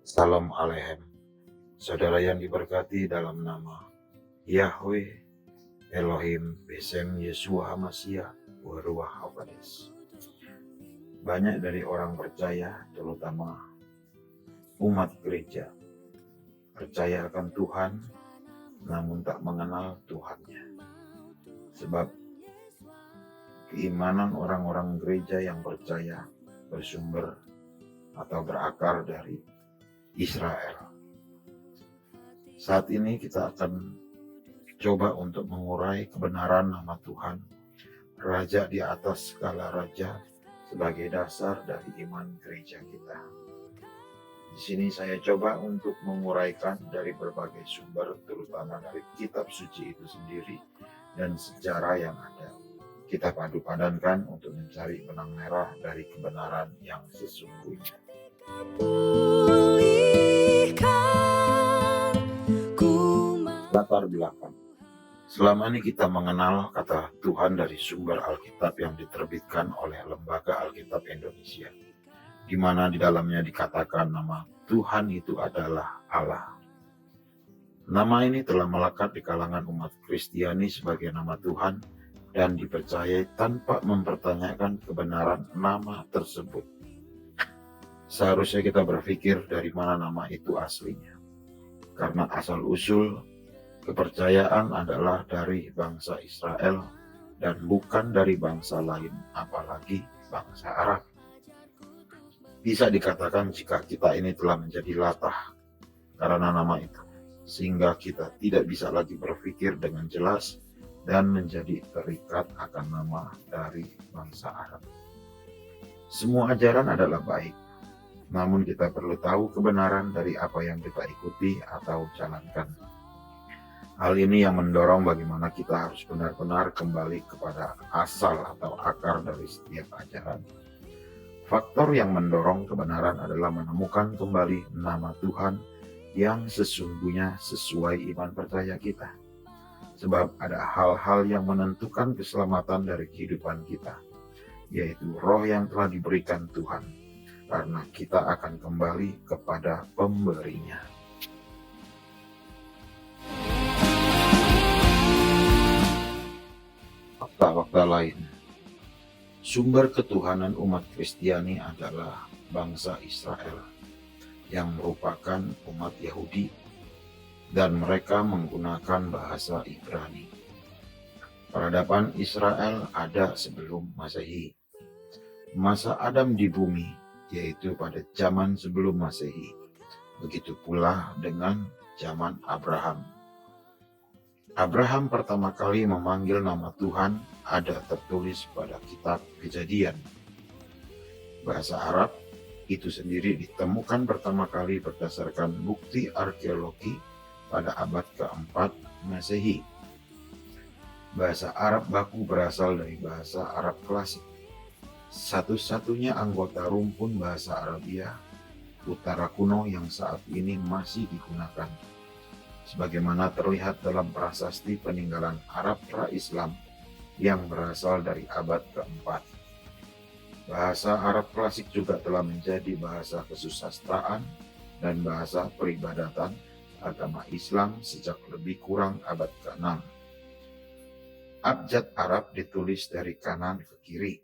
Salam Alehem, saudara yang diberkati dalam nama Yahweh, Elohim, Besem, Yeshua HaMashiach, Ruach HaKodes. Banyak dari orang percaya, terutama umat gereja, percaya akan Tuhan, namun tak mengenal Tuhannya. Sebab keimanan orang-orang gereja yang percaya bersumber atau berakar dari Israel. Saat ini kita akan coba untuk mengurai kebenaran nama Tuhan, Raja di atas segala raja, sebagai dasar dari iman gereja kita. Di sini saya coba untuk menguraikan dari berbagai sumber, terutama dari kitab suci itu sendiri dan sejarah yang ada. Kita padu padankan untuk mencari benang merah dari kebenaran yang sesungguhnya. Latar belakang. Selama ini kita mengenal kata Tuhan dari sumber Alkitab yang diterbitkan oleh Lembaga Alkitab Indonesia, di mana di dalamnya dikatakan nama Tuhan itu adalah Allah. Nama ini telah melekat di kalangan umat Kristiani sebagai nama Tuhan dan dipercayai tanpa mempertanyakan kebenaran nama tersebut. Seharusnya kita berpikir dari mana nama itu aslinya, karena asal-usul kepercayaan adalah dari bangsa Israel dan bukan dari bangsa lain, apalagi bangsa Arab. Bisa dikatakan jika kita ini telah menjadi latah karena nama itu, sehingga kita tidak bisa lagi berpikir dengan jelas dan menjadi terikat akan nama dari bangsa Arab. Semua ajaran adalah baik, namun kita perlu tahu kebenaran dari apa yang kita ikuti atau jalankan. Hal ini yang mendorong bagaimana kita harus benar-benar kembali kepada asal atau akar dari setiap ajaran. Faktor yang mendorong kebenaran adalah menemukan kembali nama Tuhan yang sesungguhnya sesuai iman percaya kita. Sebab ada hal-hal yang menentukan keselamatan dari kehidupan kita, yaitu roh yang telah diberikan Tuhan, karena kita akan kembali kepada pemberinya. Fakta-fakta lain. Sumber ketuhanan umat Kristiani adalah bangsa Israel, yang merupakan umat Yahudi, dan mereka menggunakan bahasa Ibrani. Peradaban Israel ada sebelum Masehi. Masa Adam di bumi, yaitu pada zaman sebelum Masehi. Begitu pula dengan zaman Abraham. Abraham pertama kali memanggil nama Tuhan ada tertulis pada kitab Kejadian. Bahasa Arab itu sendiri ditemukan pertama kali berdasarkan bukti arkeologi pada abad keempat Masehi. Bahasa Arab baku berasal dari bahasa Arab klasik. Satu-satunya anggota rumpun bahasa Arabia utara kuno yang saat ini masih digunakan, sebagaimana terlihat dalam prasasti peninggalan Arab pra-Islam yang berasal dari abad keempat. Bahasa Arab klasik juga telah menjadi bahasa kesusastraan dan bahasa peribadatan agama Islam sejak lebih kurang abad ke-6. Abjad Arab ditulis dari kanan ke kiri.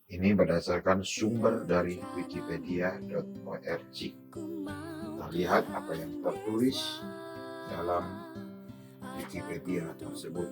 Ini berdasarkan sumber dari wikipedia.org. Kita lihat apa yang tertulis dalam Wikipedia tersebut.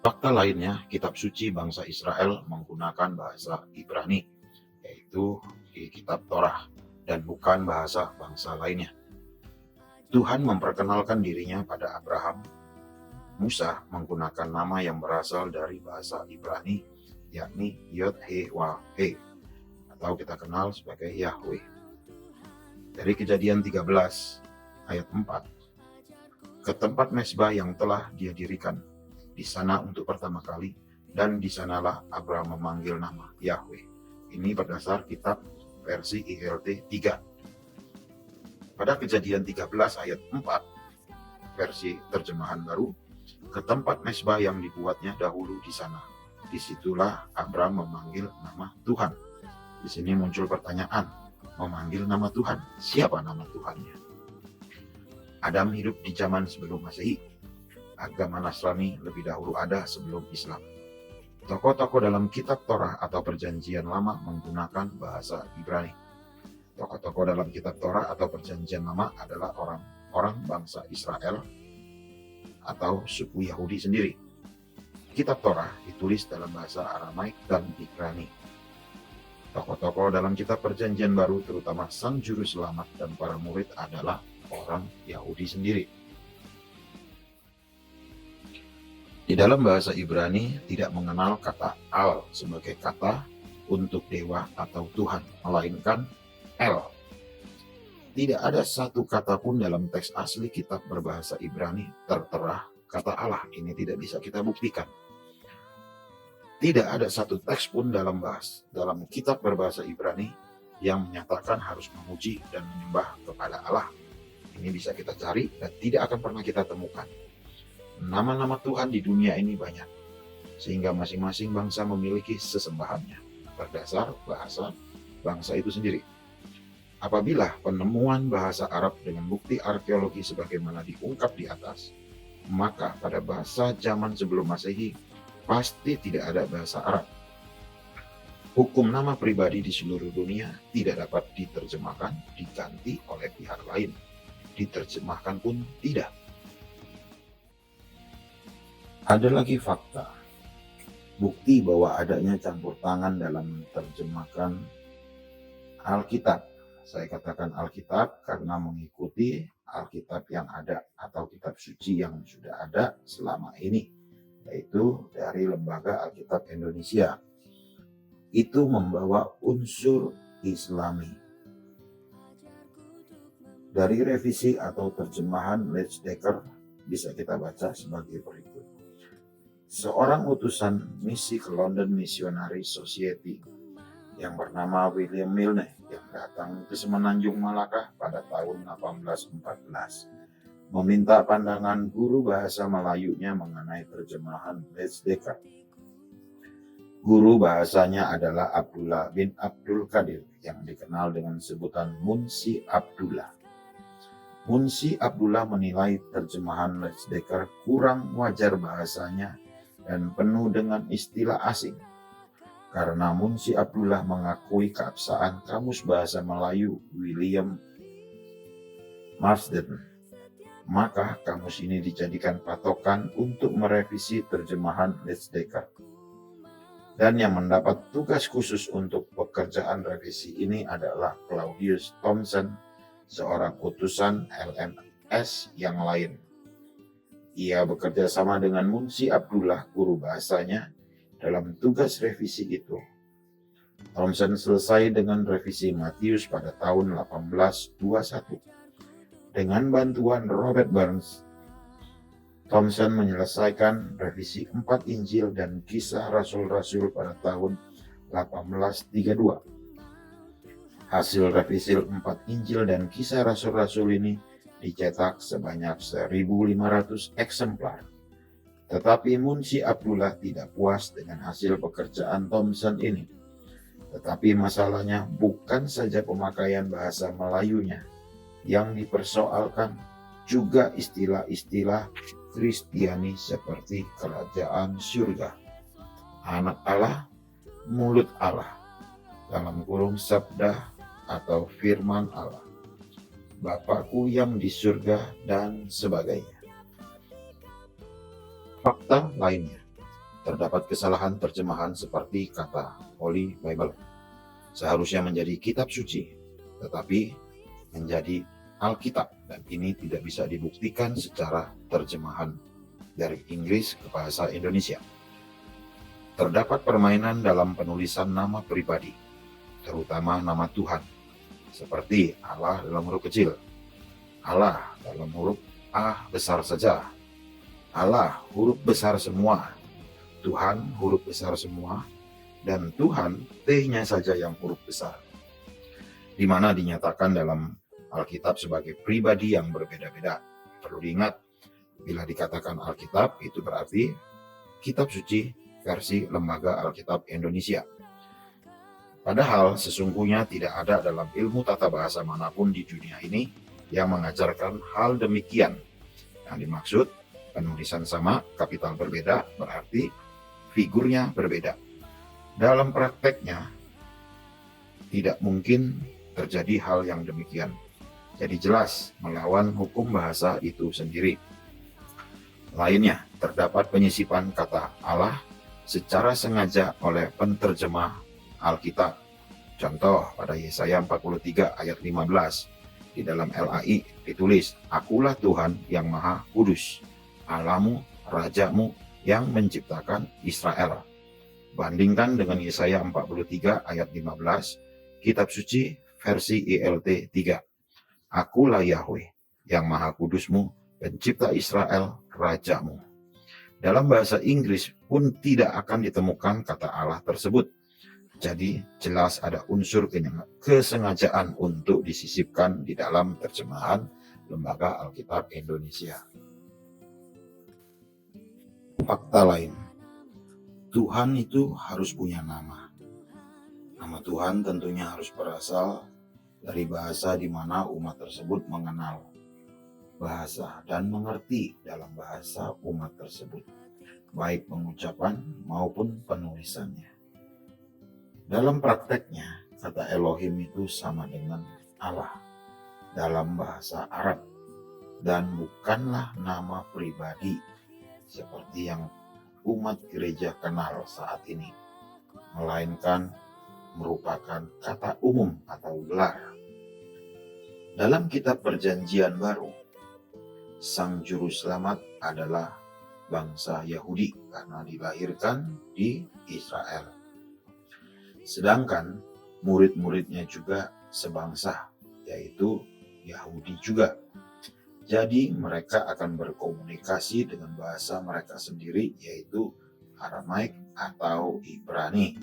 Fakta lainnya, kitab suci bangsa Israel menggunakan bahasa Ibrani, yaitu di kitab Torah dan bukan bahasa bangsa lainnya. Tuhan memperkenalkan dirinya pada Abraham. Musa menggunakan nama yang berasal dari bahasa Ibrani, yakni Yod-He-Wah-He, atau kita kenal sebagai Yahweh. Dari Kejadian 13 ayat 4, ke tempat mezbah yang telah dia dirikan di sana untuk pertama kali, dan di sanalah Abraham memanggil nama Yahweh. Ini berdasar kitab versi ILT 3. Pada Kejadian 13 ayat 4 versi terjemahan baru, ke tempat mezbah yang dibuatnya dahulu di sana, disitulah Abraham memanggil nama Tuhan. Di sini muncul pertanyaan, memanggil nama Tuhan, siapa nama Tuhannya? Adam hidup di zaman sebelum Masehi. Agama Nasrani lebih dahulu ada sebelum Islam. Tokoh-tokoh dalam kitab Torah atau Perjanjian Lama menggunakan bahasa Ibrani. Tokoh-tokoh dalam kitab Torah atau Perjanjian Lama adalah orang-orang bangsa Israel atau suku Yahudi sendiri. Kitab Torah ditulis dalam bahasa Aramaik dan Ibrani. Tokoh-tokoh dalam kitab Perjanjian Baru, terutama Sang Juru Selamat dan para murid, adalah orang Yahudi sendiri. Di dalam bahasa Ibrani tidak mengenal kata al sebagai kata untuk dewa atau Tuhan, melainkan El. Tidak ada satu kata pun dalam teks asli kitab berbahasa Ibrani tertera kata Allah. Ini tidak bisa kita buktikan. Tidak ada satu teks pun dalam kitab berbahasa Ibrani yang menyatakan harus memuji dan menyembah kepada Allah. Ini bisa kita cari dan tidak akan pernah kita temukan. Nama-nama Tuhan di dunia ini banyak, sehingga masing-masing bangsa memiliki sesembahannya berdasar bahasa bangsa itu sendiri. Apabila penemuan bahasa Arab dengan bukti arkeologi sebagaimana diungkap di atas, maka pada bahasa zaman sebelum Masehi pasti tidak ada bahasa Arab. Hukum nama pribadi di seluruh dunia tidak dapat diterjemahkan, diganti oleh pihak lain. Diterjemahkan pun tidak. Ada lagi fakta, bukti bahwa adanya campur tangan dalam menerjemahkan Alkitab. Saya katakan Alkitab karena mengikuti Alkitab yang ada atau kitab suci yang sudah ada selama ini, yaitu dari Lembaga Alkitab Indonesia. Itu membawa unsur Islami. Dari revisi atau terjemahan Leitsdecker bisa kita baca sebagai berikut. Seorang utusan misi ke London Missionary Society yang bernama William Milne yang datang ke Semenanjung Malaka pada tahun 1814 meminta pandangan guru bahasa Melayunya mengenai terjemahan Leitsdecker. Guru bahasanya adalah Abdullah bin Abdul Qadir yang dikenal dengan sebutan Munsi Abdullah. Munsi Abdullah menilai terjemahan Leitsdecker kurang wajar bahasanya dan penuh dengan istilah asing. Karena Munsi Abdullah mengakui keabsahan Kamus Bahasa Melayu William Marsden, maka kamus ini dijadikan patokan untuk merevisi terjemahan Leitsdecker. Dan yang mendapat tugas khusus untuk pekerjaan revisi ini adalah Claudius Thomson, seorang utusan LMS yang lain. Ia bekerja sama dengan Munsi Abdullah, guru bahasanya, dalam tugas revisi itu. Thomson selesai dengan revisi Matius pada tahun 1821. Dengan bantuan Robert Burns, Thomson menyelesaikan revisi 4 Injil dan Kisah Rasul-Rasul pada tahun 1832. Hasil revisi 4 Injil dan Kisah Rasul-Rasul ini dicetak sebanyak 1.500 eksemplar. Tetapi Munsi Abdullah tidak puas dengan hasil pekerjaan Thomson ini. Tetapi masalahnya bukan saja pemakaian bahasa Melayunya yang dipersoalkan, juga istilah-istilah Kristiani seperti kerajaan surga, anak Allah, mulut Allah, dalam kurung sabda atau firman Allah, Bapakku yang di surga, dan sebagainya. Fakta lainnya, terdapat kesalahan terjemahan seperti kata Holy Bible. seharusnya menjadi kitab suci, tetapi menjadi Alkitab, dan ini tidak bisa dibuktikan secara terjemahan dari Inggris ke bahasa Indonesia. Terdapat permainan dalam penulisan nama pribadi, terutama nama Tuhan, seperti Allah dalam huruf kecil, Allah dalam huruf A besar saja, Allah huruf besar semua, Tuhan huruf besar semua, dan Tuhan T-nya saja yang huruf besar, di mana dinyatakan dalam Alkitab sebagai pribadi yang berbeda-beda. Perlu diingat, bila dikatakan Alkitab, itu berarti kitab suci versi Lembaga Alkitab Indonesia. Padahal sesungguhnya tidak ada dalam ilmu tata bahasa manapun di dunia ini yang mengajarkan hal demikian. Yang dimaksud, penulisan sama, kapital berbeda, berarti figurnya berbeda. Dalam prakteknya, tidak mungkin terjadi hal yang demikian. Jadi jelas melawan hukum bahasa itu sendiri. Lainnya, terdapat penyisipan kata Allah secara sengaja oleh penterjemah Alkitab. Contoh pada Yesaya 43 ayat 15. Di dalam LAI ditulis, Akulah Tuhan yang Maha Kudus, Allahmu, Rajamu yang menciptakan Israel. Bandingkan dengan Yesaya 43 ayat 15, kitab suci versi ILT 3. Akulah Yahweh yang Maha Kudusmu, pencipta Israel, Rajamu. Dalam bahasa Inggris pun tidak akan ditemukan kata Allah tersebut. Jadi jelas ada unsur kesengajaan untuk disisipkan di dalam terjemahan Lembaga Alkitab Indonesia. Fakta lain, Tuhan itu harus punya nama. Nama Tuhan tentunya harus berasal dari bahasa di mana umat tersebut mengenal bahasa dan mengerti dalam bahasa umat tersebut, baik pengucapan maupun penulisannya. Dalam prakteknya, kata Elohim itu sama dengan Allah dalam bahasa Arab, dan bukanlah nama pribadi seperti yang umat gereja kenal saat ini, melainkan merupakan kata umum atau gelar. Dalam kitab Perjanjian Baru, Sang Juru Selamat adalah bangsa Yahudi karena dilahirkan di Israel. Sedangkan murid-muridnya juga sebangsa, yaitu Yahudi juga. Jadi mereka akan berkomunikasi dengan bahasa mereka sendiri, yaitu Aramaik atau Ibrani.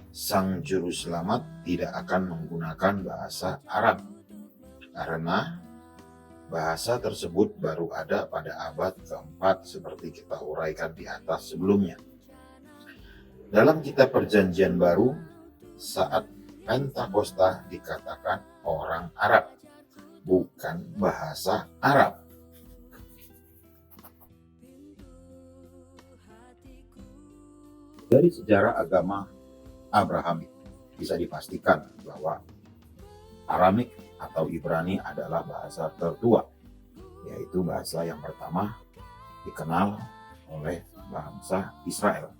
Sang Juru Selamat tidak akan menggunakan bahasa Arab, karena bahasa tersebut baru ada pada abad keempat seperti kita uraikan di atas sebelumnya. Dalam kitab Perjanjian Baru, saat Pentakosta dikatakan orang Arab, bukan bahasa Arab. Dari sejarah agama Abrahamik bisa dipastikan bahwa Aramik atau Ibrani adalah bahasa tertua, yaitu bahasa yang pertama dikenal oleh bangsa Israel.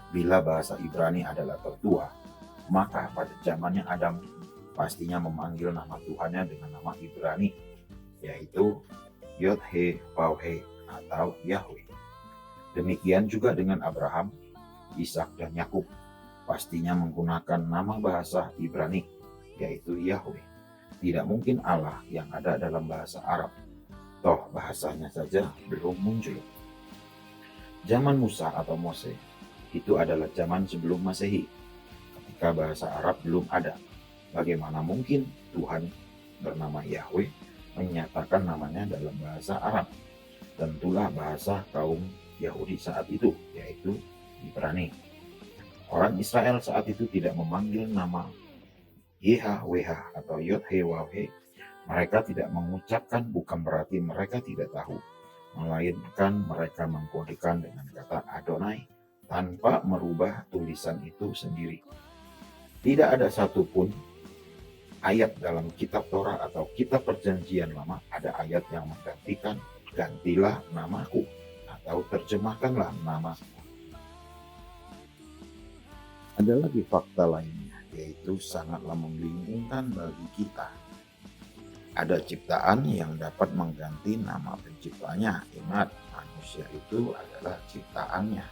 Bila bahasa Ibrani adalah tertua, maka pada zamannya Adam pastinya memanggil nama Tuhannya dengan nama Ibrani, yaitu Yod-He-Vav-He atau Yahweh. Demikian juga dengan Abraham, Ishak, dan Yakub, pastinya menggunakan nama bahasa Ibrani, yaitu Yahweh. Tidak mungkin Allah yang ada dalam bahasa Arab, toh bahasanya saja belum muncul. Zaman Musa atau Mose itu adalah zaman sebelum Masehi, ketika bahasa Arab belum ada. Bagaimana mungkin Tuhan bernama Yahweh menyatakan namanya dalam bahasa Arab? Tentulah bahasa kaum Yahudi saat itu, yaitu Ibrani. Orang Israel saat itu tidak memanggil nama YHWH atau Yod-He-Waw-He. Mereka tidak mengucapkan, bukan berarti mereka tidak tahu, melainkan mereka mengkodekan dengan kata Adonai tanpa merubah tulisan itu sendiri. Tidak ada satupun ayat dalam kitab Torah atau kitab Perjanjian Lama ada ayat yang menggantikan gantilah namaku atau terjemahkanlah namaku. Ada lagi fakta lainnya, yaitu sangatlah membingungkan bagi kita. Ada ciptaan yang dapat mengganti nama penciptanya. Ingat, manusia itu adalah ciptaannya.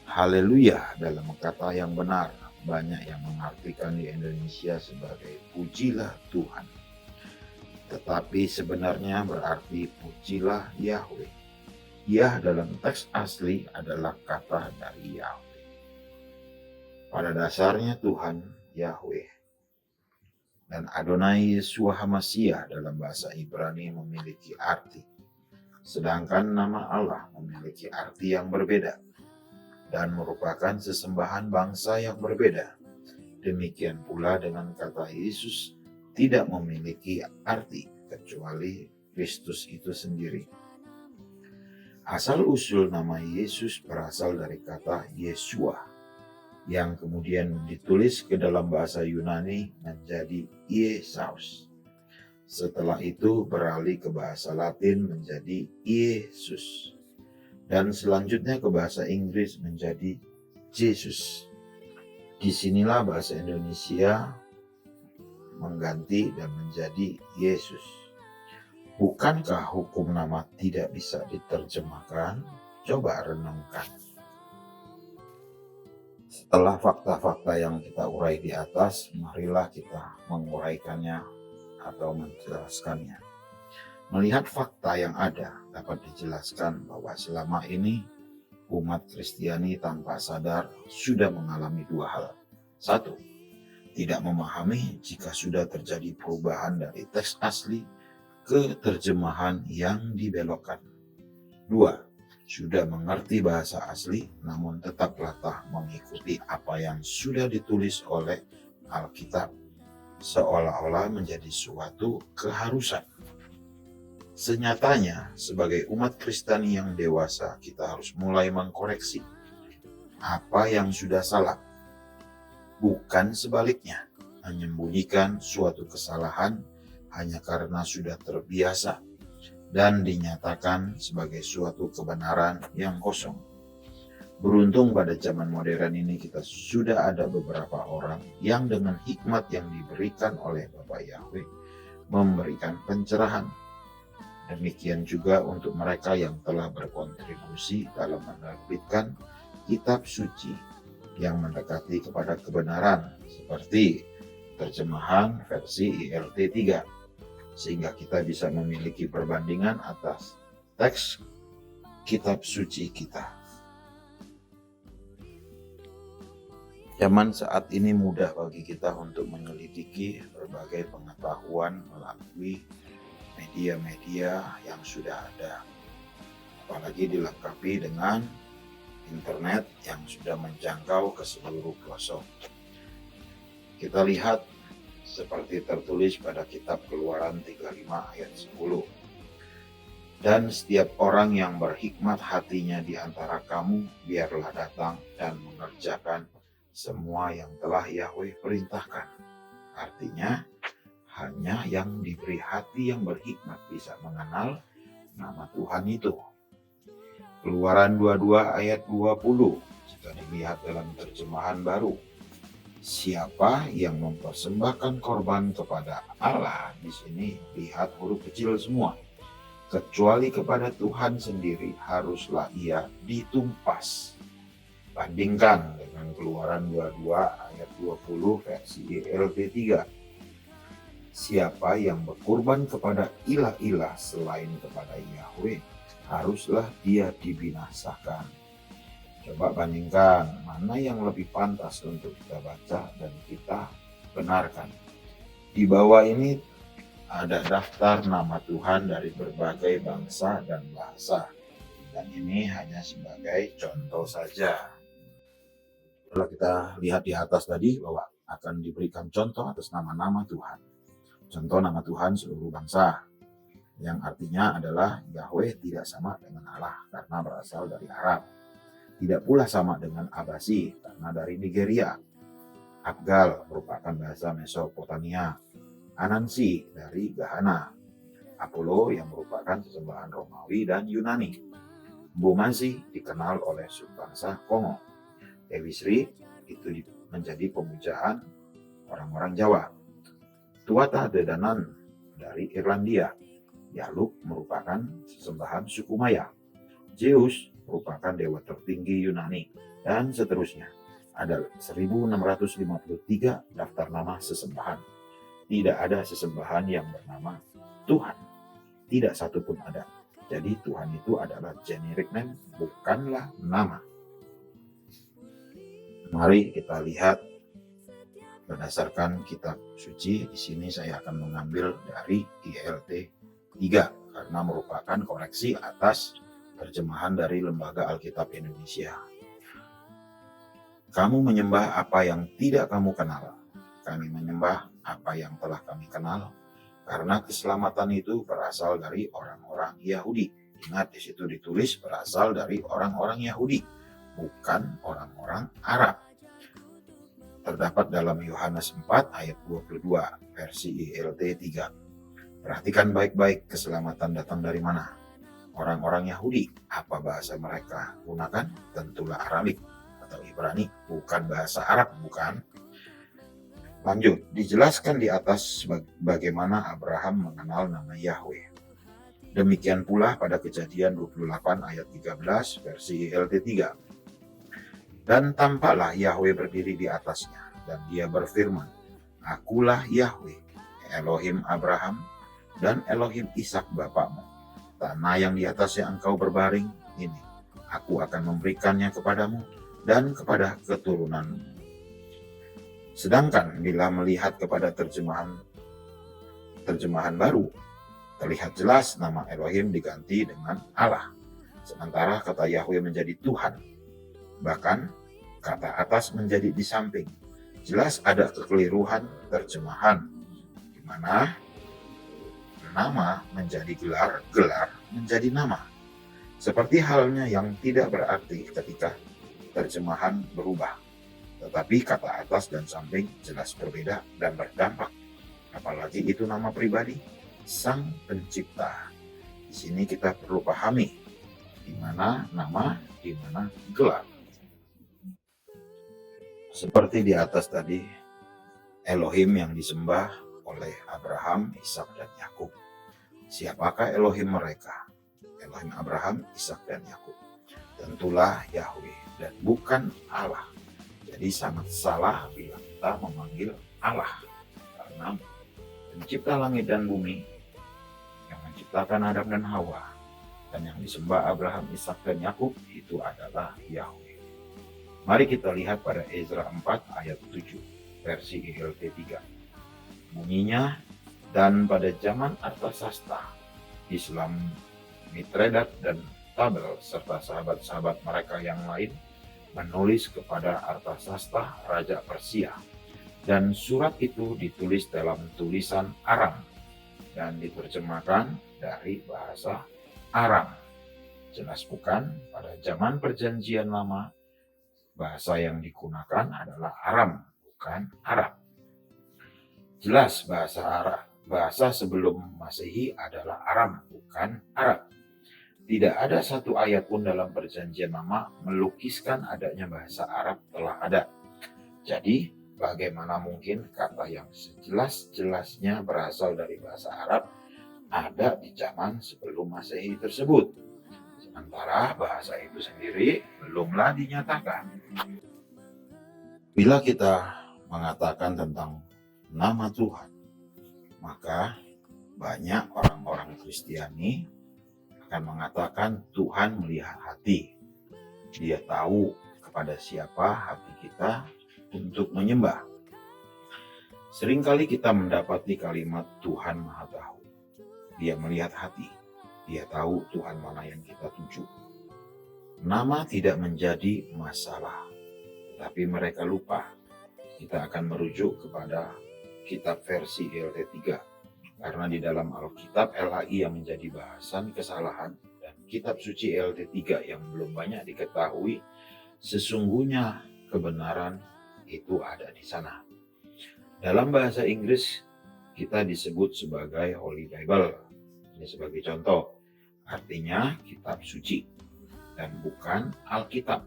Haleluya dalam kata yang benar banyak yang mengartikan di Indonesia sebagai pujilah Tuhan. Tetapi sebenarnya berarti pujilah Yahweh. Yah dalam teks asli adalah kata dari Yahweh. Pada dasarnya Tuhan Yahweh. Dan Adonai Yeshua HaMashiach dalam bahasa Ibrani memiliki arti. Sedangkan nama Allah memiliki arti yang berbeda dan merupakan sesembahan bangsa yang berbeda. Demikian pula dengan kata Yesus tidak memiliki arti kecuali Kristus itu sendiri. Asal-usul nama Yesus berasal dari kata Yeshua yang kemudian ditulis ke dalam bahasa Yunani menjadi Iesaus. Setelah itu beralih ke bahasa Latin menjadi Yesus. Dan selanjutnya ke bahasa Inggris menjadi Jesus. Disinilah bahasa Indonesia mengganti dan menjadi Yesus. Bukankah hukum nama tidak bisa diterjemahkan? Coba renungkan. Setelah fakta-fakta yang kita urai di atas, marilah kita menguraikannya atau menjelaskannya. Melihat fakta yang ada, dapat dijelaskan bahwa selama ini umat Kristiani tanpa sadar sudah mengalami dua hal. Satu, tidak memahami jika sudah terjadi perubahan dari teks asli ke terjemahan yang dibelokkan. Dua, sudah mengerti bahasa asli namun tetap latah mengikuti apa yang sudah ditulis oleh Alkitab, seolah-olah menjadi suatu keharusan. Senyatanya, sebagai umat Kristiani yang dewasa, kita harus mulai mengkoreksi apa yang sudah salah, bukan sebaliknya, menyembunyikan suatu kesalahan hanya karena sudah terbiasa dan dinyatakan sebagai suatu kebenaran yang kosong. Beruntung pada zaman modern ini kita sudah ada beberapa orang yang dengan hikmat yang diberikan oleh Bapa Yahweh memberikan pencerahan. Demikian juga untuk mereka yang telah berkontribusi dalam menerbitkan kitab suci yang mendekati kepada kebenaran seperti terjemahan versi ILT 3. Sehingga kita bisa memiliki perbandingan atas teks kitab suci kita. Zaman saat ini mudah bagi kita untuk menyelidiki berbagai pengetahuan melalui media-media yang sudah ada. Apalagi dilengkapi dengan internet yang sudah menjangkau ke seluruh pelosok. Kita lihat seperti tertulis pada kitab Keluaran 35 ayat 10. Dan setiap orang yang berhikmat hatinya di antara kamu, biarlah datang dan mengerjakan semua yang telah Yahweh perintahkan. Artinya, hanya yang diberi hati yang berhikmat bisa mengenal nama Tuhan itu. Keluaran 22 ayat 20, jika dilihat dalam terjemahan baru. Siapa yang mempersembahkan korban kepada Allah, di sini lihat huruf kecil semua, kecuali kepada Tuhan sendiri, haruslah ia ditumpas. Bandingkan dengan Keluaran 22 ayat 20 versi ILT 3. Siapa yang berkorban kepada ilah-ilah selain kepada Yahweh, haruslah dia dibinasakan. Coba bandingkan mana yang lebih pantas untuk kita baca dan kita benarkan. Di bawah ini ada daftar nama Tuhan dari berbagai bangsa dan bahasa. Dan ini hanya sebagai contoh saja. Kalau kita lihat di atas tadi bahwa akan diberikan contoh atas nama-nama Tuhan. Contoh nama Tuhan seluruh bangsa. Yang artinya adalah Yahweh tidak sama dengan Allah karena berasal dari Arab. Tidak pula sama dengan Abasi karena dari Nigeria. Abgal merupakan bahasa Mesopotamia. Anansi dari Ghana. Apollo yang merupakan sesembahan Romawi dan Yunani. Mbumazi dikenal oleh subbangsa Kongo. Dewi Sri itu menjadi pemujaan orang-orang Jawa. Tuatha De Danann dari Irlandia. Yaluk merupakan sesembahan suku Maya. Zeus merupakan dewa tertinggi Yunani, dan seterusnya. Ada 1653 daftar nama sesembahan. Tidak ada sesembahan yang bernama Tuhan. Tidak satu pun ada. Jadi Tuhan itu adalah generic name, bukanlah nama. Mari kita lihat berdasarkan kitab suci. Di sini saya akan mengambil dari ILT 3 karena merupakan koreksi atas terjemahan dari Lembaga Alkitab Indonesia. Kamu menyembah apa yang tidak kamu kenal. Kami menyembah apa yang telah kami kenal, karena keselamatan itu berasal dari orang-orang Yahudi. Ingat, di situ ditulis berasal dari orang-orang Yahudi, bukan orang-orang Arab. Terdapat dalam Yohanes 4 ayat 22 versi ILT 3. Perhatikan baik-baik, keselamatan datang dari mana? Orang-orang Yahudi. Apa bahasa mereka gunakan? Tentulah Aramik atau Ibrani, bukan bahasa Arab, bukan. Lanjut, dijelaskan di atas bagaimana Abraham mengenal nama Yahweh. Demikian pula pada Kejadian 28 ayat 13 versi ILT 3. Dan tampaklah Yahweh berdiri di atasnya, dan dia berfirman, Akulah Yahweh, Elohim Abraham dan Elohim Ishak bapakmu. Tanah yang di atasnya engkau berbaring ini, aku akan memberikannya kepadamu dan kepada keturunanmu. Sedangkan bila melihat kepada terjemahan baru, terlihat jelas nama Elohim diganti dengan Allah, sementara kata Yahweh menjadi Tuhan. Bahkan kata atas menjadi di samping. Jelas ada kekeliruan terjemahan, di mana nama menjadi gelar, gelar menjadi nama. Seperti halnya yang tidak berarti ketika terjemahan berubah. Tetapi kata atas dan samping jelas berbeda dan berdampak. Apalagi itu nama pribadi, Sang Pencipta. Di sini kita perlu pahami di mana nama, di mana gelar. Seperti di atas tadi, Elohim yang disembah oleh Abraham, Ishak, dan Yakub. Siapakah Elohim mereka? Elohim Abraham, Ishak, dan Yakub. Tentulah Yahweh dan bukan Allah. Jadi sangat salah bila kita memanggil Allah, karena pencipta langit dan bumi yang menciptakan Adam dan Hawa dan yang disembah Abraham, Ishak, dan Yakub itu adalah Yahweh. Mari kita lihat pada Ezra 4 ayat 7 versi ILT 3. Bunyinya, dan pada zaman Artasasta, Islam Mitredat dan Tabel serta sahabat-sahabat mereka yang lain menulis kepada Artasasta Raja Persia, dan surat itu ditulis dalam tulisan Aram dan diterjemahkan dari bahasa Aram. Jelas bukan, pada zaman Perjanjian Lama bahasa yang digunakan adalah Aram, bukan Arab. Jelas bahasa sebelum Masehi adalah Aram, bukan Arab. Tidak ada satu ayat pun dalam Perjanjian Lama melukiskan adanya bahasa Arab telah ada. Jadi, bagaimana mungkin kata yang sejelas-jelasnya berasal dari bahasa Arab ada di zaman sebelum Masehi tersebut? Sementara bahasa itu sendiri belumlah dinyatakan. Bila kita mengatakan tentang nama Tuhan, maka banyak orang-orang Kristiani akan mengatakan Tuhan melihat hati. Dia tahu kepada siapa hati kita untuk menyembah. Seringkali kita mendapati kalimat Tuhan Maha Tahu. Dia melihat hati. Dia tahu Tuhan mana yang kita tuju. Nama tidak menjadi masalah, tapi mereka lupa. Kita akan merujuk kepada kitab versi ILT 3, karena di dalam Alkitab LHI yang menjadi bahasan kesalahan dan kitab suci ILT 3 yang belum banyak diketahui, sesungguhnya kebenaran itu ada di sana. Dalam bahasa Inggris kita disebut sebagai Holy Bible. Ini sebagai contoh, artinya kitab suci dan bukan Alkitab.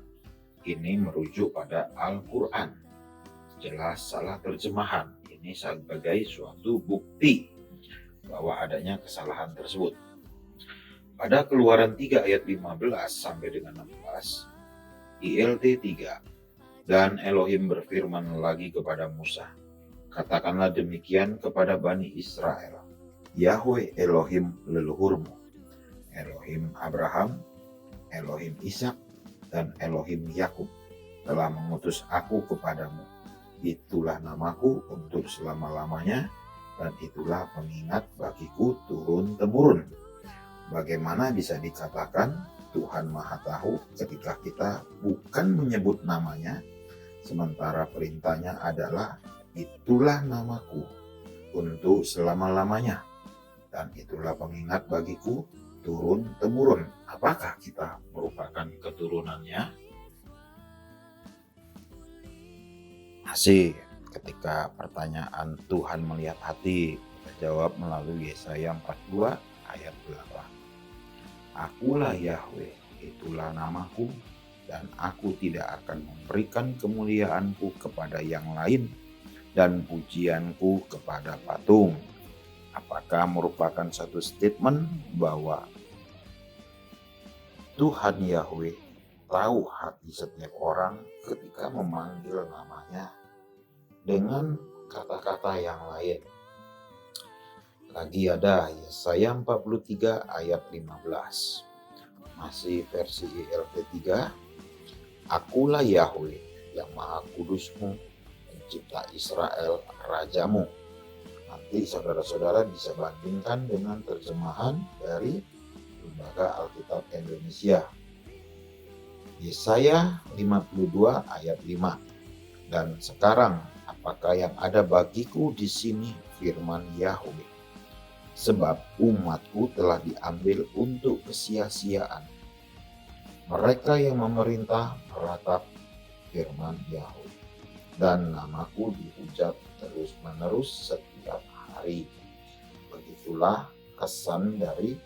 Ini merujuk pada Al-Quran. jelas salah terjemahan. Ini sebagai suatu bukti bahwa adanya kesalahan tersebut. Pada Keluaran 3 ayat 15 sampai dengan 16, ILT 3, dan Elohim berfirman lagi kepada Musa, katakanlah demikian kepada Bani Israel, Yahweh Elohim leluhurmu, Elohim Abraham, Elohim Ishak, dan Elohim Yakub telah mengutus aku kepadamu. Itulah namaku untuk selama-lamanya, dan itulah pengingat bagiku turun-temurun. Bagaimana bisa dikatakan Tuhan Maha Tahu ketika kita bukan menyebut namanya, sementara perintahnya adalah itulah namaku untuk selama-lamanya, dan itulah pengingat bagiku turun-temurun. Apakah kita merupakan keturunannya? Masih ketika pertanyaan Tuhan melihat hati, terjawab melalui Yesaya 42 ayat 8. Akulah Yahweh, itulah namaku, dan aku tidak akan memberikan kemuliaanku kepada yang lain dan pujianku kepada patung. Apakah merupakan satu statement bahwa Tuhan Yahweh tahu hati setiap orang ketika memanggil namanya dengan kata-kata yang lain? Lagi ada Yesaya 43 ayat 15. Masih versi ILT 3. Akulah Yahweh yang Maha Kudusmu, pencipta Israel, rajamu. Nanti saudara-saudara bisa bandingkan dengan terjemahan dari Lembaga Alkitab Indonesia. Yesaya 52 ayat 5. Dan sekarang apakah yang ada bagiku di sini, firman Yahweh, sebab umatku telah diambil untuk kesia-siaan. Mereka yang memerintah meratap, firman Yahweh, dan namaku dihujat terus-menerus setiap hari. Begitulah kesan dari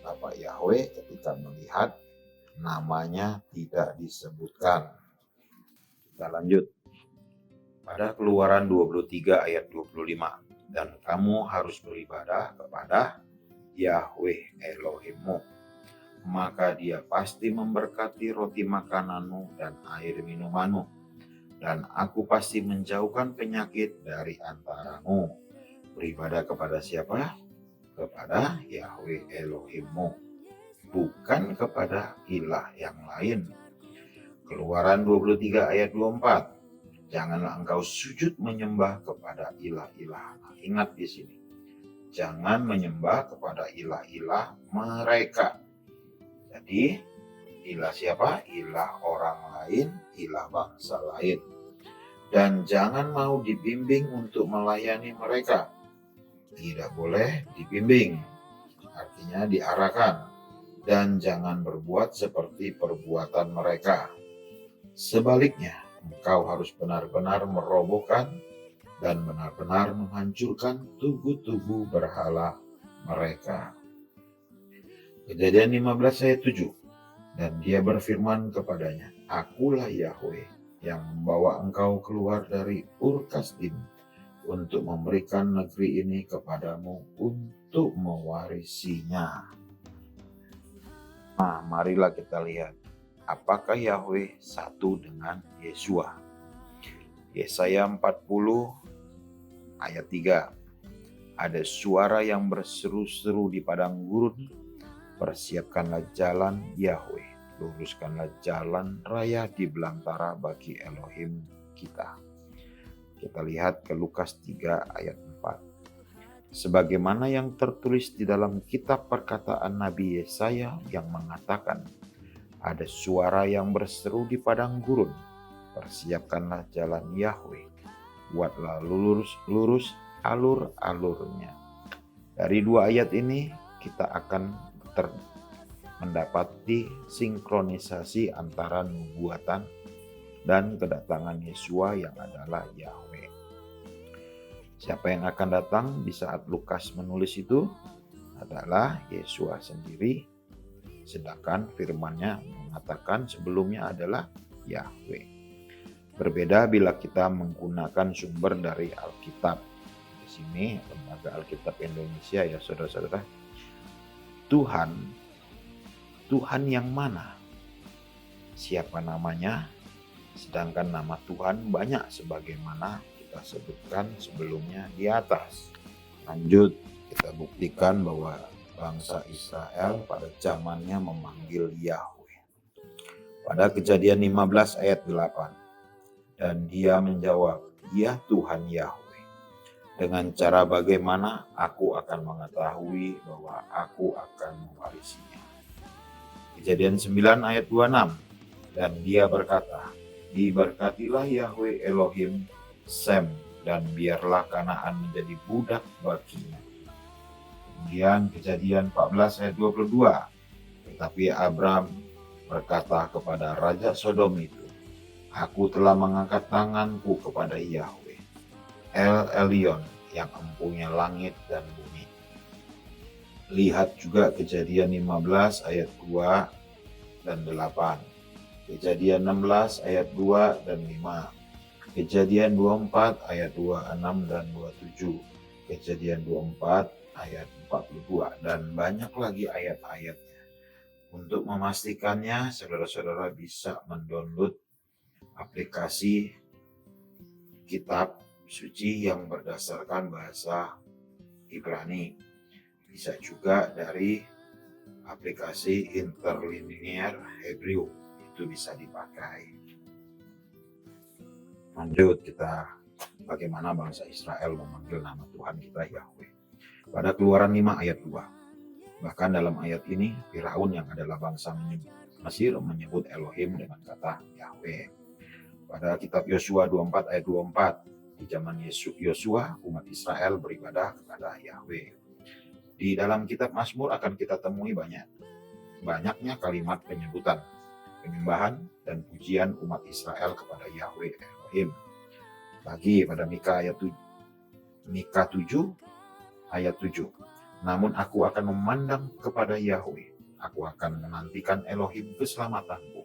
Bapak Yahweh ketika melihat namanya tidak disebutkan. Kita lanjut. Pada Keluaran 23 ayat 25. Dan kamu harus beribadah kepada Yahweh Elohimmu. Maka dia pasti memberkati roti makananmu dan air minumanmu. Dan aku pasti menjauhkan penyakit dari antaramu. Beribadah kepada siapa? Kepada Yahweh Elohimmu, bukan kepada ilah yang lain. Keluaran 23 ayat 24. Janganlah engkau sujud menyembah kepada ilah-ilah. Nah, ingat di sini. Jangan menyembah kepada ilah-ilah mereka. Jadi, ilah siapa? Ilah orang lain, ilah bangsa lain. Dan jangan mau dibimbing untuk melayani mereka. Tidak boleh dibimbing, artinya diarahkan, dan jangan berbuat seperti perbuatan mereka. Sebaliknya, engkau harus benar-benar merobohkan dan benar-benar menghancurkan tugu-tugu berhala mereka. Kejadian 15 ayat 7. Dan dia berfirman kepadanya, Akulah Yahweh yang membawa engkau keluar dari Ur Kasdim untuk memberikan negeri ini kepadamu untuk mewarisinya. Nah, marilah kita lihat apakah Yahweh satu dengan Yesua. Yesaya 40 ayat 3. Ada suara yang berseru-seru di padang gurun, persiapkanlah jalan Yahweh, luruskanlah jalan raya di belantara bagi Elohim kita. Kita lihat ke Lukas 3 ayat 4. Sebagaimana yang tertulis di dalam kitab perkataan Nabi Yesaya yang mengatakan, ada suara yang berseru di padang gurun, persiapkanlah jalan Yahweh, buatlah lurus alur-alurnya. Dari dua ayat ini kita akan mendapati sinkronisasi antara nubuatan dan kedatangan Yesua yang adalah Yahweh. Siapa yang akan datang di saat Lukas menulis itu adalah Yesua sendiri, sedangkan firman-Nya mengatakan sebelumnya adalah Yahweh. Berbeda bila kita menggunakan sumber dari Alkitab. Di sini Lembaga Alkitab Indonesia ya saudara-saudara. Tuhan yang mana? Siapa namanya? Sedangkan nama Tuhan banyak sebagaimana kita sebutkan sebelumnya di atas. Lanjut, kita buktikan bahwa bangsa Israel pada zamannya memanggil Yahweh. Pada Kejadian 15 ayat 8. Dan dia menjawab, "Ya Tuhan Yahweh, dengan cara bagaimana aku akan mengetahui bahwa aku akan mewarisinya?" Kejadian 9 ayat 26. Dan dia berkata, "Diberkatilah Yahweh Elohim Sem, dan biarlah Kanaan menjadi budak baginya." Kemudian Kejadian 14 ayat 22. Tetapi Abram berkata kepada Raja Sodom itu, "Aku telah mengangkat tanganku kepada Yahweh, El Elyon, yang empunya langit dan bumi." Lihat juga Kejadian 15 ayat 2 dan 8. Kejadian 16 ayat 2 dan 5. Kejadian 24 ayat 26 dan 27. Kejadian 24 ayat 42 dan banyak lagi ayat-ayatnya. Untuk memastikannya, saudara-saudara bisa mendownload aplikasi kitab suci yang berdasarkan bahasa Ibrani. Bisa juga dari aplikasi interlinear Hebrew, itu bisa dipakai. Lanjut, kita bagaimana bangsa Israel memanggil nama Tuhan kita Yahweh. Pada Keluaran 5 ayat 2. Bahkan dalam ayat ini, Firaun yang adalah bangsa Mesir menyebut Elohim dengan kata Yahweh. Pada kitab Yosua 24 ayat 24, di zaman Yosua umat Israel beribadah kepada Yahweh. Di dalam kitab Mazmur akan kita temui banyaknya kalimat penyebutan, penyembahan, dan pujian umat Israel kepada Yahweh Elohim. Lagi pada Mika 7 ayat 7. Namun aku akan memandang kepada Yahweh, aku akan menantikan Elohim keselamatanku.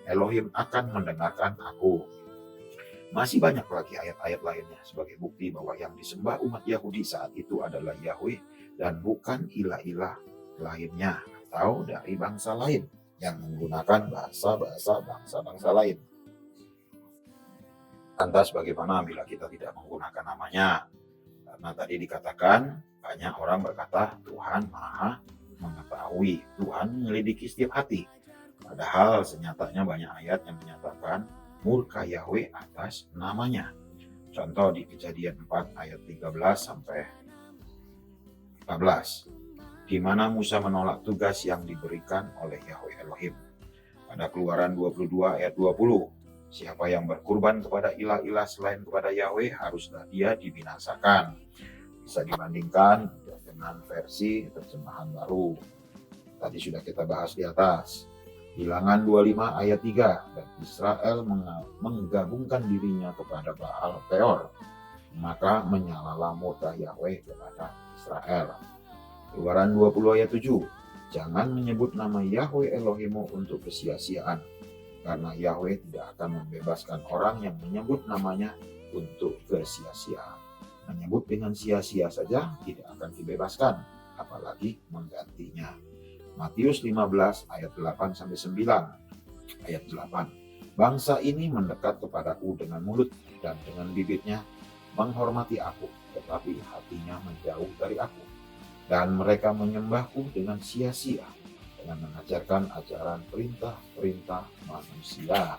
Elohim akan mendengarkan aku. Masih banyak lagi ayat-ayat lainnya sebagai bukti bahwa yang disembah umat Yahudi saat itu adalah Yahweh dan bukan ilah-ilah lainnya atau dari bangsa lain yang menggunakan bahasa-bahasa bangsa-bangsa lain. Lantas bagaimana bila kita tidak menggunakan namanya? Karena tadi dikatakan banyak orang berkata Tuhan Maha mengetahui, Tuhan menyelidiki setiap hati. Padahal senyatanya banyak ayat yang menyatakan murka Yahweh atas namanya. Contoh di Kejadian 4 ayat 13 sampai 14, di mana Musa menolak tugas yang diberikan oleh Yahweh Elohim. Pada Keluaran 22 ayat 20, siapa yang berkurban kepada ilah-ilah selain kepada Yahweh haruslah dia dibinasakan. Bisa dibandingkan dengan versi terjemahan baru. Tadi sudah kita bahas di atas. Bilangan 25 ayat 3, dan Israel menggabungkan dirinya kepada Baal Peor, maka menyalalah murka Yahweh kepada Israel. Keluaran 20 ayat 7, jangan menyebut nama Yahweh Elohimu untuk kesia-siaan, karena Yahweh tidak akan membebaskan orang yang menyebut namanya untuk kesia-siaan. Menyebut dengan sia-sia saja tidak akan dibebaskan, apalagi menggantinya. Matius 15 ayat 8 sampai 9. Ayat 8. Bangsa ini mendekat kepadaku dengan mulut dan dengan bibirnya menghormati aku, tetapi hatinya menjauh dari aku. Dan mereka menyembahku dengan sia-sia, dengan mengajarkan ajaran perintah-perintah manusia.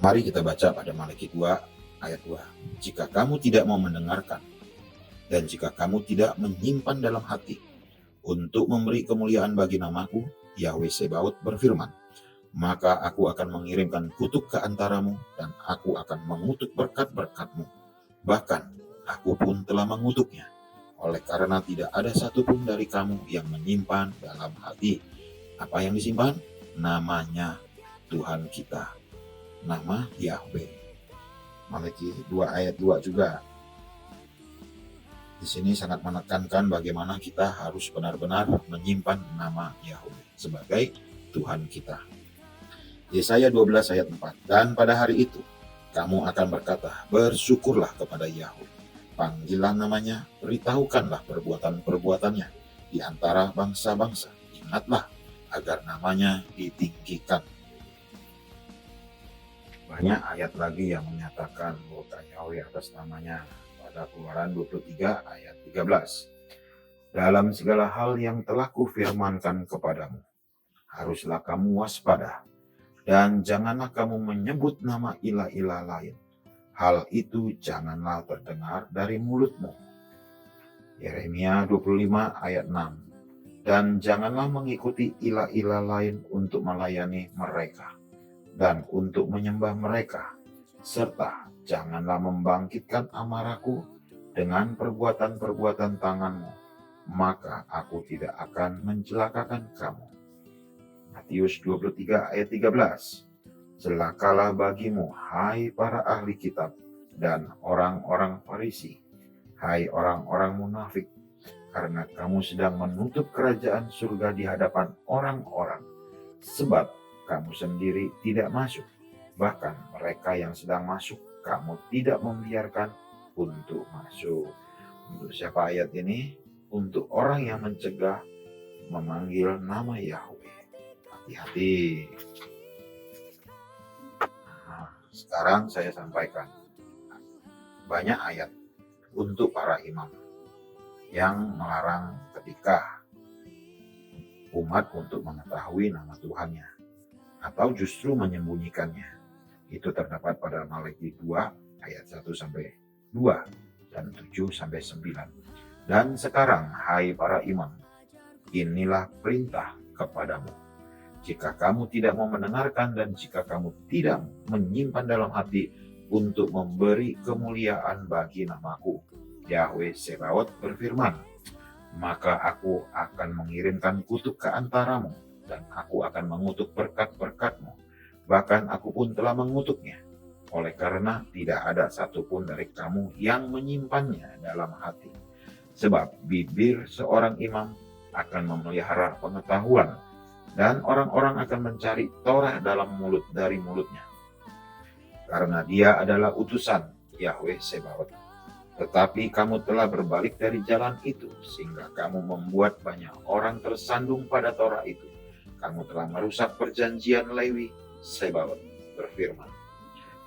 Mari kita baca pada Malaki 2 ayat 2. Jika kamu tidak mau mendengarkan, dan jika kamu tidak menyimpan dalam hati, untuk memberi kemuliaan bagi namaku, Yahweh Sebaot berfirman, maka aku akan mengirimkan kutuk ke antaramu, dan aku akan mengutuk berkat-berkatmu. Bahkan aku pun telah mengutuknya, oleh karena tidak ada satupun dari kamu yang menyimpan dalam hati. Apa yang disimpan? Namanya Tuhan kita, nama Yahweh. Malaki 2 ayat 2 juga. Di sini sangat menekankan bagaimana kita harus benar-benar menyimpan nama Yahweh sebagai Tuhan kita. Yesaya 12 ayat 4. Dan pada hari itu, kamu akan berkata, bersyukurlah kepada Yahweh. Panggillah namanya, beritahukanlah perbuatan-perbuatannya di antara bangsa-bangsa. Ingatlah agar namanya ditinggikan. Banyak ayat lagi yang menyatakan murka Yahweh atas namanya pada Keluaran 23 ayat 13. Dalam segala hal yang telah kufirmankan kepadamu, haruslah kamu waspada, dan janganlah kamu menyebut nama ilah-ilah lain. Hal itu janganlah terdengar dari mulutmu. Yeremia 25 ayat 6. Dan janganlah mengikuti ilah-ilah lain untuk melayani mereka dan untuk menyembah mereka, serta janganlah membangkitkan amarahku dengan perbuatan-perbuatan tanganmu, maka aku tidak akan mencelakakan kamu. Matius 23 ayat 13. Celakalah bagimu, hai para ahli kitab dan orang-orang Farisi, hai orang-orang munafik, karena kamu sedang menutup kerajaan surga di hadapan orang-orang, sebab kamu sendiri tidak masuk, bahkan mereka yang sedang masuk kamu tidak membiarkan untuk masuk. Untuk siapa ayat ini? Untuk orang yang mencegah memanggil nama Yahweh. Hati-hati. Nah, sekarang saya sampaikan banyak ayat untuk para imam yang melarang ketika umat untuk mengetahui nama Tuhannya atau justru menyembunyikannya. Itu terdapat pada Malaki 2 ayat 1-2 dan 7-9. Dan sekarang, hai para imam, inilah perintah kepadamu. Jika kamu tidak mau mendengarkan dan jika kamu tidak menyimpan dalam hati untuk memberi kemuliaan bagi namaku, Yahweh Sebaot berfirman, maka aku akan mengirimkan kutuk ke antaramu, dan aku akan mengutuk berkat-berkatmu. Bahkan aku pun telah mengutuknya, oleh karena tidak ada satupun dari kamu yang menyimpannya dalam hati. Sebab bibir seorang imam akan memelihara pengetahuan, dan orang-orang akan mencari Torah dalam mulut dari mulutnya, karena dia adalah utusan Yahweh Sebaot. Tetapi kamu telah berbalik dari jalan itu, sehingga kamu membuat banyak orang tersandung pada Torah itu. Kamu telah merusak perjanjian Lewi, Sebaot berfirman.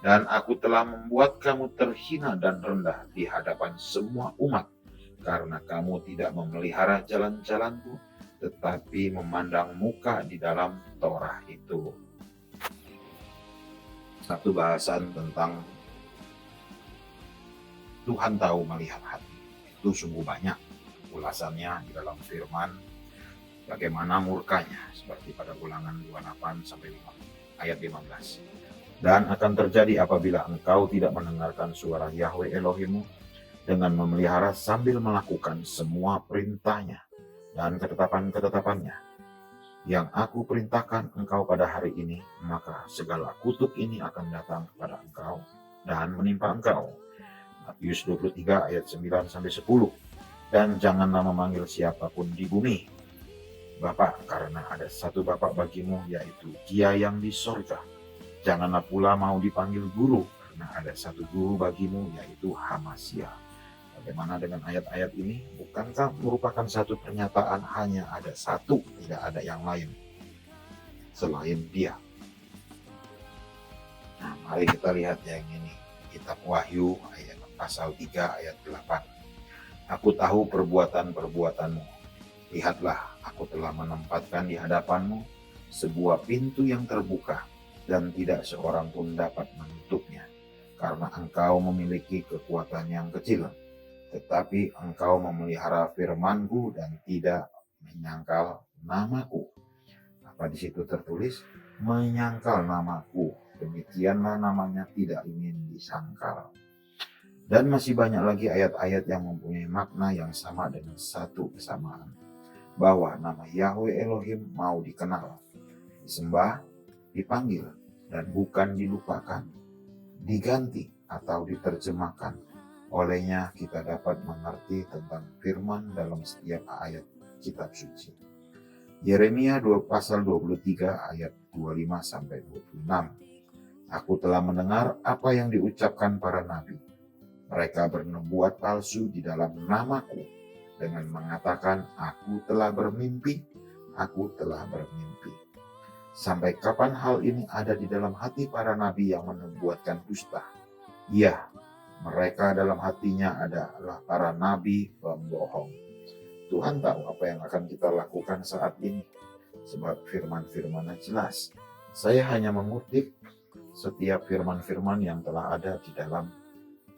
Dan aku telah membuat kamu terhina dan rendah di hadapan semua umat, karena kamu tidak memelihara jalan-jalanku, tetapi memandang muka di dalam Torah itu. Satu bahasan tentang Tuhan tahu melihat hati. Itu sungguh banyak ulasannya di dalam firman, bagaimana murkanya, seperti pada Ulangan 28-5 ayat 15. Dan akan terjadi apabila engkau tidak mendengarkan suara Yahweh Elohimmu dengan memelihara sambil melakukan semua perintahnya dan ketetapan-ketetapannya yang aku perintahkan engkau pada hari ini, maka segala kutuk ini akan datang kepada engkau dan menimpa engkau. Matius 23 ayat 9-10. Dan janganlah memanggil siapapun di bumi Bapak, karena ada satu Bapak bagimu, yaitu Dia yang di sorga. Janganlah pula mau dipanggil guru, karena ada satu guru bagimu, yaitu Hamasya. Bagaimana dengan ayat-ayat ini? Bukankah merupakan satu pernyataan hanya ada satu, tidak ada yang lain selain Dia? Nah, mari kita lihat yang ini. Kitab Wahyu ayat pasal 3 ayat 8. Aku tahu perbuatan-perbuatanmu. Lihatlah, aku telah menempatkan di hadapanmu sebuah pintu yang terbuka, dan tidak seorang pun dapat menutupnya, karena engkau memiliki kekuatan yang kecil, tetapi engkau memelihara firmanku dan tidak menyangkal namaku. Apa di situ tertulis? Menyangkal namaku. Demikianlah namanya tidak ingin disangkal. Dan masih banyak lagi ayat-ayat yang mempunyai makna yang sama dengan satu kesamaan, bahwa nama Yahweh Elohim mau dikenal, disembah, dipanggil, dan bukan dilupakan, diganti atau diterjemahkan. Olehnya kita dapat mengerti tentang firman dalam setiap ayat kitab suci. Yeremia pasal 23 ayat 25 sampai 26. Aku telah mendengar apa yang diucapkan para nabi. Mereka bernubuat palsu di dalam namaku dengan mengatakan, aku telah bermimpi, aku telah bermimpi. Sampai kapan hal ini ada di dalam hati para nabi yang menubuatkan dusta? Ya, mereka dalam hatinya adalah para nabi pembohong. Tuhan tahu apa yang akan kita lakukan saat ini, sebab firman-firman-Nya jelas. Saya hanya mengutip setiap firman-firman yang telah ada di dalam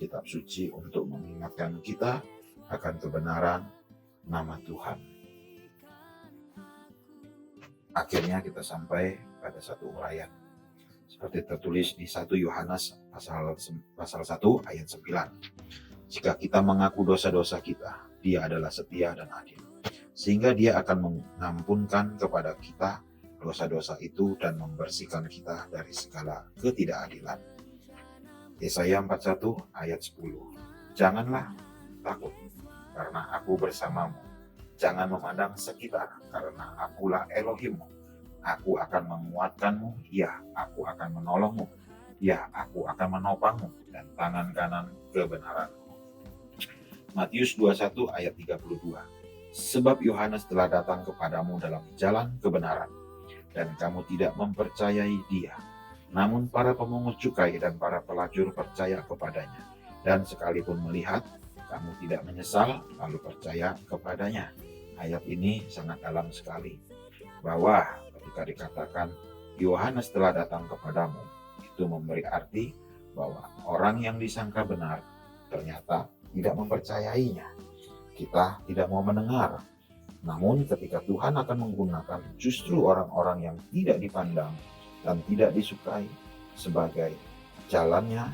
kitab suci untuk mengingatkan kita akan kebenaran nama Tuhan. Akhirnya kita sampai pada satu uraian seperti tertulis di 1 Yohanes pasal 1 ayat 9. Jika kita mengaku dosa-dosa kita, Dia adalah setia dan adil, sehingga Dia akan mengampunkan kepada kita dosa-dosa itu dan membersihkan kita dari segala ketidakadilan. Yesaya 41 ayat 10. Janganlah takut, karena aku bersamamu. Jangan memandang sekitar, karena akulah Elohimmu. Aku akan menguatkanmu, ya, aku akan menolongmu, ya, aku akan menopangmu, dan tangan kanan kebenaranku. Matius 21 ayat 32. Sebab Yohanes telah datang kepadamu dalam jalan kebenaran, dan kamu tidak mempercayai dia. Namun para pemungut cukai dan para pelacur percaya kepadanya, dan sekalipun melihat, kamu tidak menyesal lalu percaya kepadanya. Ayat ini sangat dalam sekali, bahwa ketika dikatakan Yohanes telah datang kepadamu, itu memberi arti bahwa orang yang disangka benar ternyata tidak mempercayainya. Kita tidak mau mendengar. Namun ketika Tuhan akan menggunakan justru orang-orang yang tidak dipandang dan tidak disukai sebagai jalannya,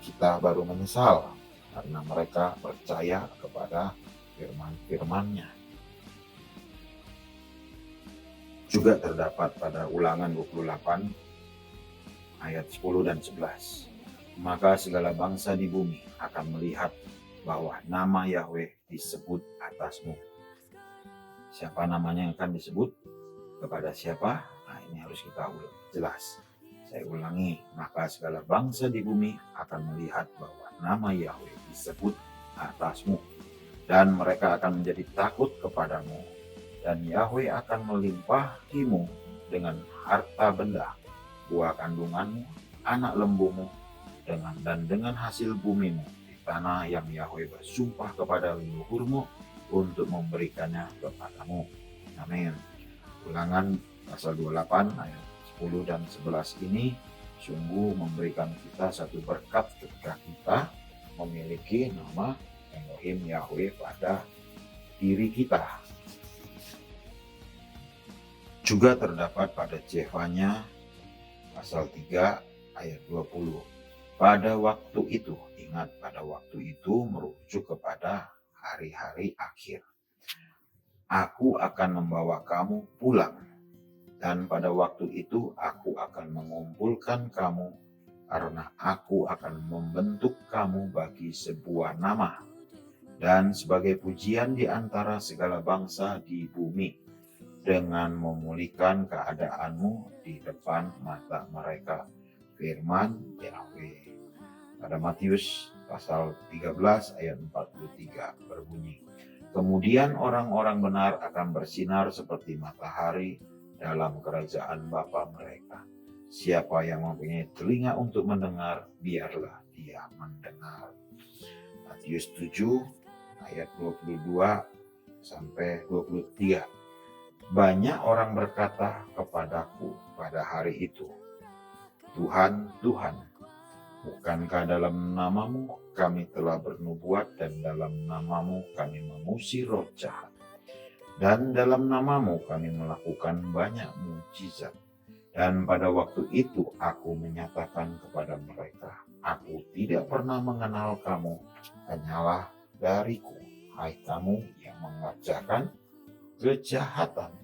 kita baru menyesal karena mereka percaya kepada firman-firman-Nya. Juga terdapat pada Ulangan 28 ayat 10 dan 11. Maka segala bangsa di bumi akan melihat bahwa nama Yahweh disebut atasmu. Siapa namanya yang akan disebut? Kepada siapa? Nah, ini harus kita jelas. Saya ulangi, maka segala bangsa di bumi akan melihat bahwa nama Yahweh disebut atasmu, dan mereka akan menjadi takut kepadamu, dan Yahweh akan melimpahimu dengan harta benda, buah kandunganmu, anak lembumu, dan dengan hasil bumimu di tanah yang Yahweh bersumpah kepada leluhurmu untuk memberikannya kepadamu. Amin. Ulangan pasal 28 ayat 10 dan 11 ini sungguh memberikan kita satu berkat ketika kita memiliki nama Elohim Yahweh pada diri kita. Juga terdapat pada Zefanya pasal 3 ayat 20. Pada waktu itu, ingat, pada waktu itu merujuk kepada hari-hari akhir. Aku akan membawa kamu pulang, dan pada waktu itu aku akan mengumpulkan kamu, karena aku akan membentuk kamu bagi sebuah nama, dan sebagai pujian di antara segala bangsa di bumi, dengan memulihkan keadaanmu di depan mata mereka. Firman Yahweh. Pada Matius pasal 13 ayat 43 berbunyi, kemudian orang-orang benar akan bersinar seperti matahari dalam kerajaan Bapa mereka. Siapa yang mempunyai telinga untuk mendengar, biarlah dia mendengar. Matius 7 ayat 22 sampai 23. Banyak orang berkata kepadaku pada hari itu, Tuhan, Tuhan, bukankah dalam namamu kami telah bernubuat, dan dalam namamu kami mengusir roh jahat, dan dalam namamu kami melakukan banyak mukjizat? Dan pada waktu itu aku menyatakan kepada mereka, aku tidak pernah mengenal kamu, hanyalah dariku, hai kamu yang mengerjakan kejahatan.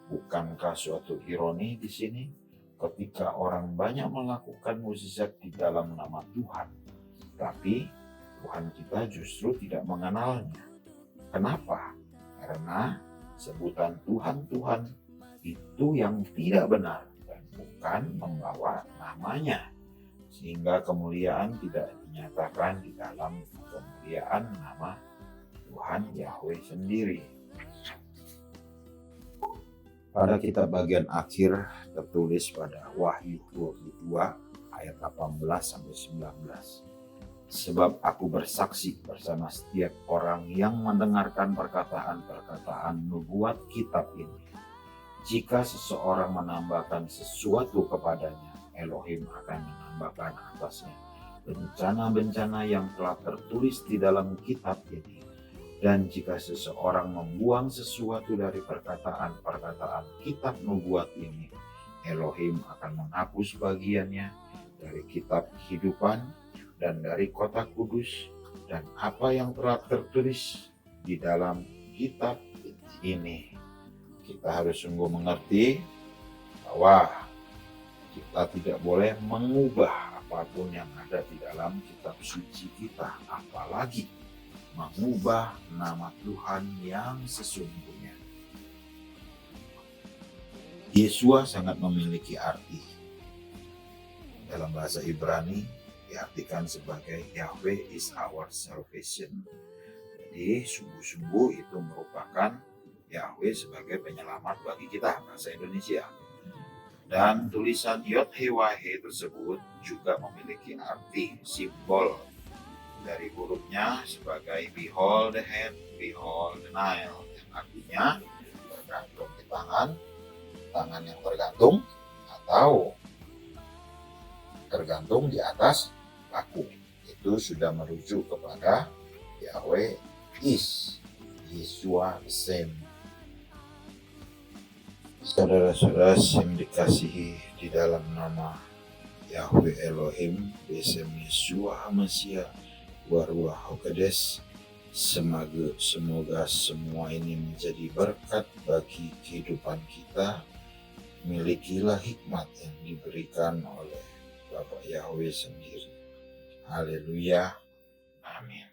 Bukankah suatu ironi di sini ketika orang banyak melakukan mukjizat di dalam nama Tuhan, tapi Tuhan kita justru tidak mengenalnya. Kenapa? Karena Sebutan Tuhan itu yang tidak benar dan bukan membawa namanya, sehingga kemuliaan tidak dinyatakan di dalam kemuliaan nama Tuhan Yahweh sendiri. Pada kitab bagian akhir tertulis pada Wahyu 22 ayat 18-19. Sebab aku bersaksi bersama setiap orang yang mendengarkan perkataan-perkataan nubuat kitab ini. Jika seseorang menambahkan sesuatu kepadanya, Elohim akan menambahkan atasnya bencana-bencana yang telah tertulis di dalam kitab ini. Dan jika seseorang membuang sesuatu dari perkataan-perkataan kitab nubuat ini, Elohim akan menghapus bagiannya dari kitab kehidupan dan dari kota kudus dan apa yang telah tertulis di dalam kitab ini. Kita harus sungguh mengerti bahwa kita tidak boleh mengubah apapun yang ada di dalam kitab suci kita, apalagi mengubah nama Tuhan yang sesungguhnya. Yesua sangat memiliki arti. Dalam bahasa Ibrani diartikan sebagai Yahweh is our salvation. Jadi sungguh-sungguh itu merupakan Yahweh sebagai penyelamat bagi kita, bahasa Indonesia. Dan tulisan Yod He Wah He tersebut juga memiliki arti simbol dari hurufnya sebagai behold the head, behold the Nile, yang artinya bergantung di tangan yang tergantung atau tergantung di atas aku. Itu sudah merujuk kepada Yahweh is, Yesua the same. Saudara-saudara yang dikasihi di dalam nama Yahweh Elohim, Besem Yesua HaMashiach, Waruah Hakodesh, semoga semua ini menjadi berkat bagi kehidupan kita. Milikilah hikmat yang diberikan oleh Bapak Yahweh sendiri. Haleluya. Amin.